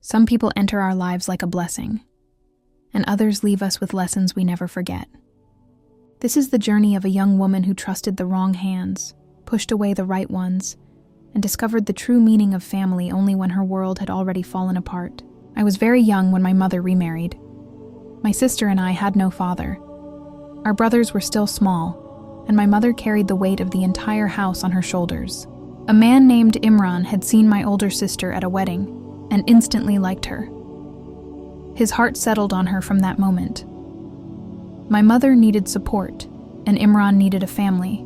Some people enter our lives like a blessing, and others leave us with lessons we never forget. This is the journey of a young woman who trusted the wrong hands, pushed away the right ones, and discovered the true meaning of family only when her world had already fallen apart. I was very young when my mother remarried. My sister and I had no father. Our brothers were still small, and my mother carried the weight of the entire house on her shoulders. A man named Imran had seen my older sister at a wedding and instantly liked her. His heart settled on her from that moment. My mother needed support, and Imran needed a family.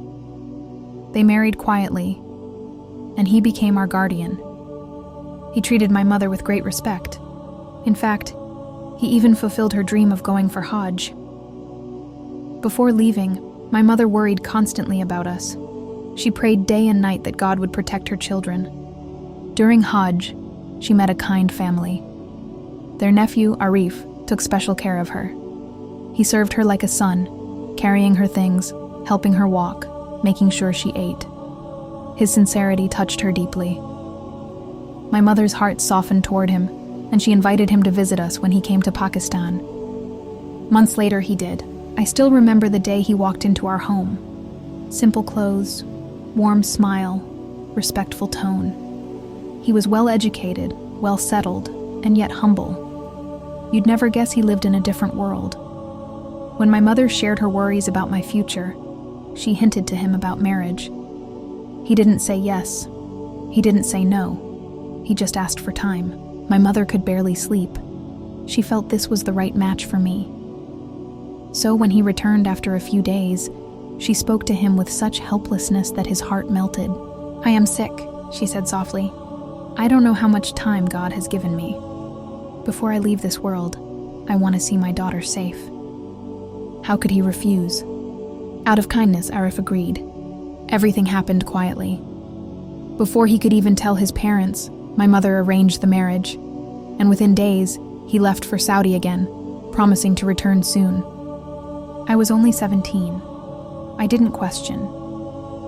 They married quietly, and he became our guardian. He treated my mother with great respect. In fact, he even fulfilled her dream of going for Hajj. Before leaving, my mother worried constantly about us. She prayed day and night that God would protect her children. During Hajj, she met a kind family. Their nephew, Arif, took special care of her. He served her like a son, carrying her things, helping her walk, making sure she ate. His sincerity touched her deeply. My mother's heart softened toward him, and she invited him to visit us when he came to Pakistan. Months later, he did. I still remember the day he walked into our home. Simple clothes, warm smile, respectful tone. He was well-educated, well-settled, and yet humble. You'd never guess he lived in a different world. When my mother shared her worries about my future, she hinted to him about marriage. He didn't say yes. He didn't say no. He just asked for time. My mother could barely sleep. She felt this was the right match for me. So when he returned after a few days, she spoke to him with such helplessness that his heart melted. "I am sick," she said softly. "I don't know how much time God has given me. Before I leave this world, I want to see my daughter safe." How could he refuse? Out of kindness, Arif agreed. Everything happened quietly. Before he could even tell his parents, my mother arranged the marriage, and within days, he left for Saudi again, promising to return soon. I was only 17. I didn't question.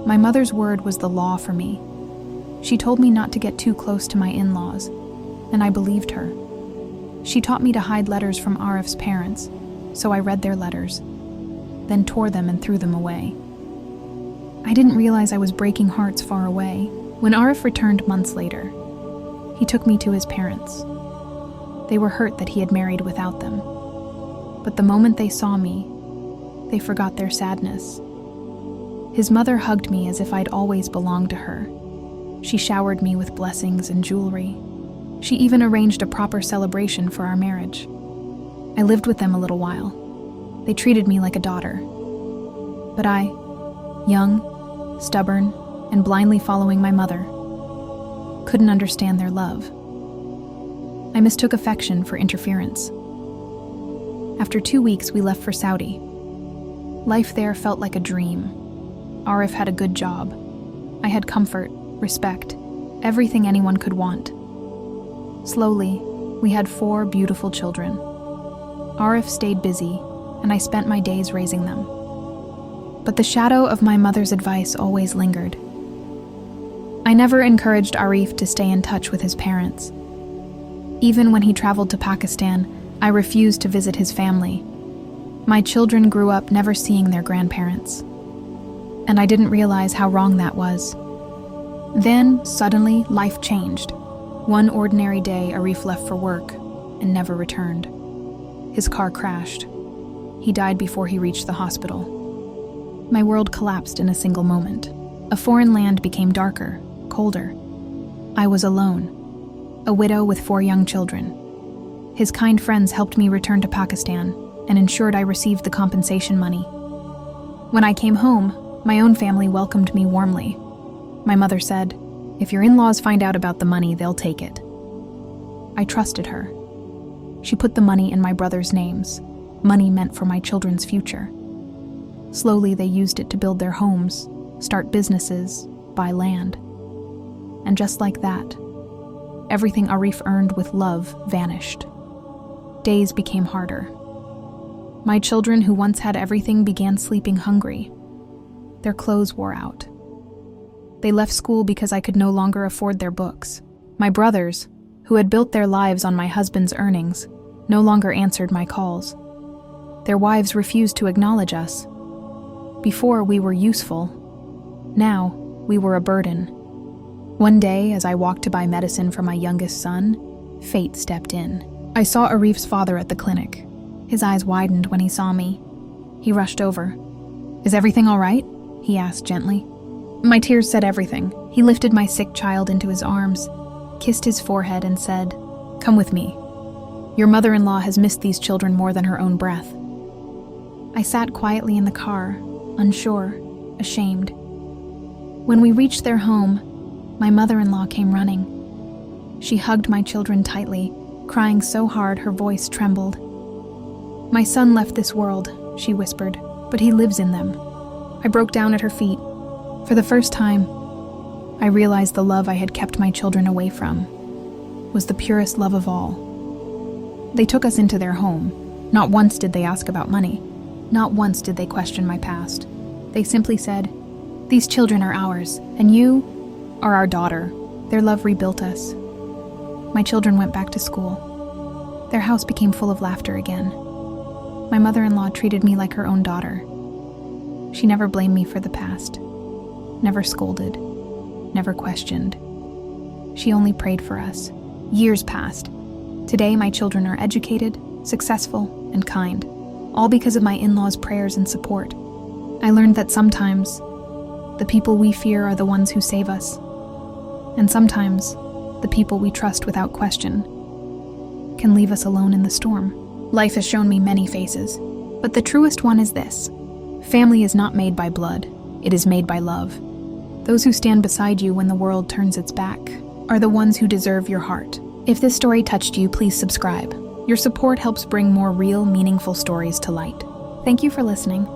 My mother's word was the law for me. She told me not to get too close to my in-laws, and I believed her. She taught me to hide letters from Arif's parents, so I read their letters, then tore them and threw them away. I didn't realize I was breaking hearts far away. When Arif returned months later, he took me to his parents. They were hurt that he had married without them. But the moment they saw me, they forgot their sadness. His mother hugged me as if I'd always belonged to her. She showered me with blessings and jewelry. She even arranged a proper celebration for our marriage. I lived with them a little while. They treated me like a daughter. But I, young, stubborn, and blindly following my mother, couldn't understand their love. I mistook affection for interference. After 2 weeks, we left for Saudi. Life there felt like a dream. Arif had a good job. I had comfort, respect, everything anyone could want. Slowly, we had 4 beautiful children. Arif stayed busy, and I spent my days raising them. But the shadow of my mother's advice always lingered. I never encouraged Arif to stay in touch with his parents. Even when he traveled to Pakistan, I refused to visit his family. My children grew up never seeing their grandparents, and I didn't realize how wrong that was. Then, suddenly, life changed. One ordinary day, Arif left for work and never returned. His car crashed. He died before he reached the hospital. My world collapsed in a single moment. A foreign land became darker, colder. I was alone, a widow with 4 young children. His kind friends helped me return to Pakistan and ensured I received the compensation money. When I came home, my own family welcomed me warmly. My mother said, "If your in-laws find out about the money, they'll take it." I trusted her. She put the money in my brother's names, money meant for my children's future. Slowly, they used it to build their homes, start businesses, buy land. And just like that, everything Arif earned with love vanished. Days became harder. My children, who once had everything, began sleeping hungry. Their clothes wore out. They left school because I could no longer afford their books. My brothers, who had built their lives on my husband's earnings, no longer answered my calls. Their wives refused to acknowledge us. Before, we were useful. Now, we were a burden. One day, as I walked to buy medicine for my youngest son, fate stepped in. I saw Arif's father at the clinic. His eyes widened when he saw me. He rushed over. "Is everything all right?" he asked gently. My tears said everything. He lifted my sick child into his arms, kissed his forehead, and said, "Come with me. Your mother-in-law has missed these children more than her own breath." I sat quietly in the car, unsure, ashamed. When we reached their home, my mother-in-law came running. She hugged my children tightly, crying so hard her voice trembled. "My son left this world," she whispered, "but he lives in them." I broke down at her feet. For the first time, I realized the love I had kept my children away from was the purest love of all. They took us into their home. Not once did they ask about money. Not once did they question my past. They simply said, "These children are ours, and you are our daughter." Their love rebuilt us. My children went back to school. Their house became full of laughter again. My mother-in-law treated me like her own daughter. She never blamed me for the past, never scolded, never questioned. She only prayed for us. Years passed. Today, my children are educated, successful, and kind, all because of my in-laws' prayers and support. I learned that sometimes the people we fear are the ones who save us, and sometimes the people we trust without question can leave us alone in the storm. Life has shown me many faces, but the truest one is this: family is not made by blood, it is made by love. Those who stand beside you when the world turns its back are the ones who deserve your heart. If this story touched you, please subscribe. Your support helps bring more real, meaningful stories to light. Thank you for listening.